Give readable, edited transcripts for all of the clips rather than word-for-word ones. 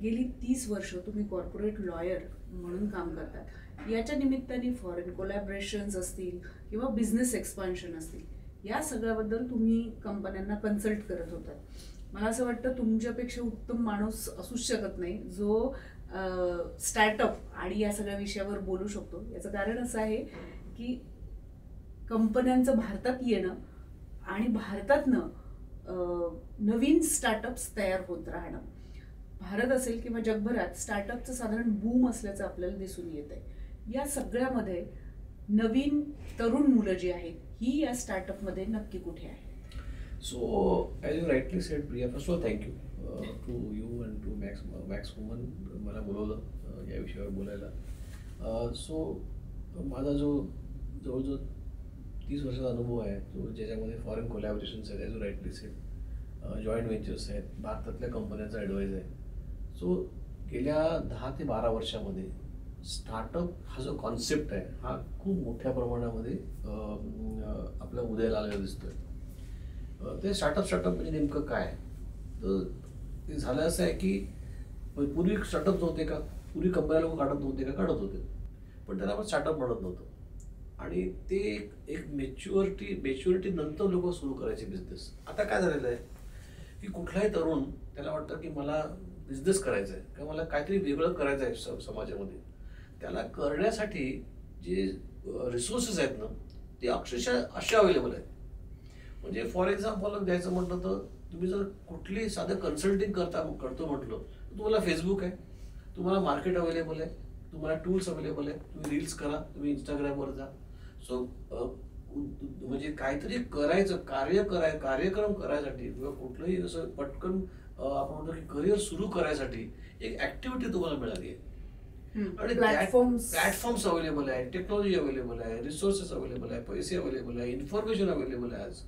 गेली 30 वर्ष तुम्ही कॉर्पोरेट लॉयर म्हणून काम करतात. याच्या निमित्ताने फॉरेन कोलॅबरेशन्स असतील किंवा बिझनेस एक्सपान्शन असतील, या सगळ्याबद्दल तुम्ही कंपन्यांना कन्सल्ट करत होतात. मला असं वाटतं तुमच्यापेक्षा उत्तम माणूस असूच शकत नाही जो स्टार्टअप आणि या सगळ्या विषयावर बोलू शकतो. याचं कारण असं आहे की कंपन्यांचं भारतात येणं आणि भारतातनं नवीन स्टार्टअप्स तयार होत राहणं. भारत असेल किंवा जगभरात स्टार्टअपचं साधारण बूम असल्याचं आपल्याला दिसून येत आहे. या सगळ्यामध्ये नवीन तरुण मुलं जी आहेत ही या स्टार्टअपमध्ये नक्की कुठे आहेत? So, as you rightly said, Priya, first of all, thank you to you and to Max Woman मला बोलवलं या विषयावर बोलायला. सो माझा जो जवळजवळ 30 वर्षाचा अनुभव आहे, जो ज्याच्यामध्ये फॉरेन कोलॅबोरेशन्स आहेत, as you rightly sed, joint ventures आहेत, भारतातल्या कंपन्यांचा ॲडवाईज आहे. सो गेल्या 10 ते 12 वर्षामध्ये स्टार्टअप हा जो कॉन्सेप्ट आहे हा खूप मोठ्या प्रमाणामध्ये आपल्या उदयाला आलेला दिसतोय. ते स्टार्टअप म्हणजे नेमकं काय? तर ते झालं असं आहे की पूर्वी स्टार्टअप नव्हते का? पूर्वी कंपन्या लोक काढत नव्हते का? काढत होते, पण त्याला आपण स्टार्टअप म्हणत नव्हतं. आणि ते एक मॅच्युरिटी नंतर लोक सुरू करायचे बिझनेस. आता काय झालेलं आहे की कुठलाही तरुण त्याला वाटतं की मला बिझनेस करायचा आहे किंवा मला काहीतरी वेगळं करायचं आहे समाजामध्ये. त्याला करण्यासाठी जे रिसोर्सेस आहेत ना ते अक्षरशः असे अवेलेबल आहेत. म्हणजे फॉर एक्झाम्पल द्यायचं म्हटलं तर तुम्ही जर कुठली साधं कन्सल्टिंग करतो म्हटलं तर तुम्हाला फेसबुक आहे, तुम्हाला मार्केट अवेलेबल आहे, तुम्हाला टूल्स अवेलेबल आहे. तुम्ही रील्स करा, तुम्ही इंस्टाग्रामवर जा. सो म्हणजे काहीतरी करायचं कार्यक्रम करायसाठी किंवा कुठलंही असं पटकन आपण म्हणतो की करिअर सुरू करायसाठी एक ऍक्टिव्हिटी तुम्हाला मिळाली आहे. आणि प्लॅटफॉर्म्स अवेलेबल आहे, टेक्नॉलॉजी अवेलेबल आहे, रिसोर्सेस अवेलेबल आहे, पैसे अवेलेबल आहे, इन्फॉर्मेशन अवेलेबल आहे. आज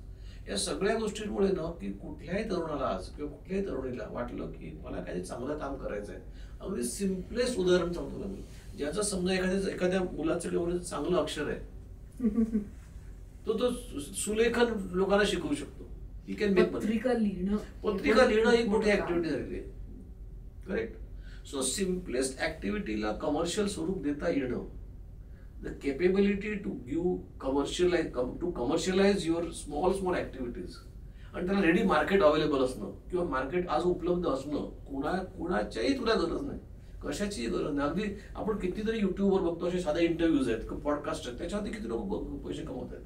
या सगळ्या गोष्टींमुळे ना की कुठल्याही तरुणाला आज किंवा कुठल्याही तरुणीला वाटलं की मला काही चांगलं काम करायचं आहे. अगदी सिम्पलेस्ट उदाहरण सांगतो मी, ज्याचं समजा एखाद्या मुलाचं किंवा चांगलं अक्षर आहे तो सुलेखन लोकांना शिकवू शकतो. ही कॅन मेक पत्रिका लिहिणं ही मोठी ऍक्टिव्हिटी झालेली आहे. करेक्ट. सो सिम्पलेस्ट ऍक्टिव्हिटीला कमर्शियल स्वरूप देता येणं, the capability to commercialise your small activities आणि त्याला रेडी मार्केट अवेलेबल असणं किंवा मार्केट आज उपलब्ध असणं, कुणाच्याही तुला गरज नाही, कशाचीही गरज नाही. अगदी आपण कितीतरी युट्यूबवर बघतो असे साधे इंटरव्ह्यूज आहेत, पॉडकास्ट आहेत, त्याच्यावरती किती लोक पैसे कमवत आहेत.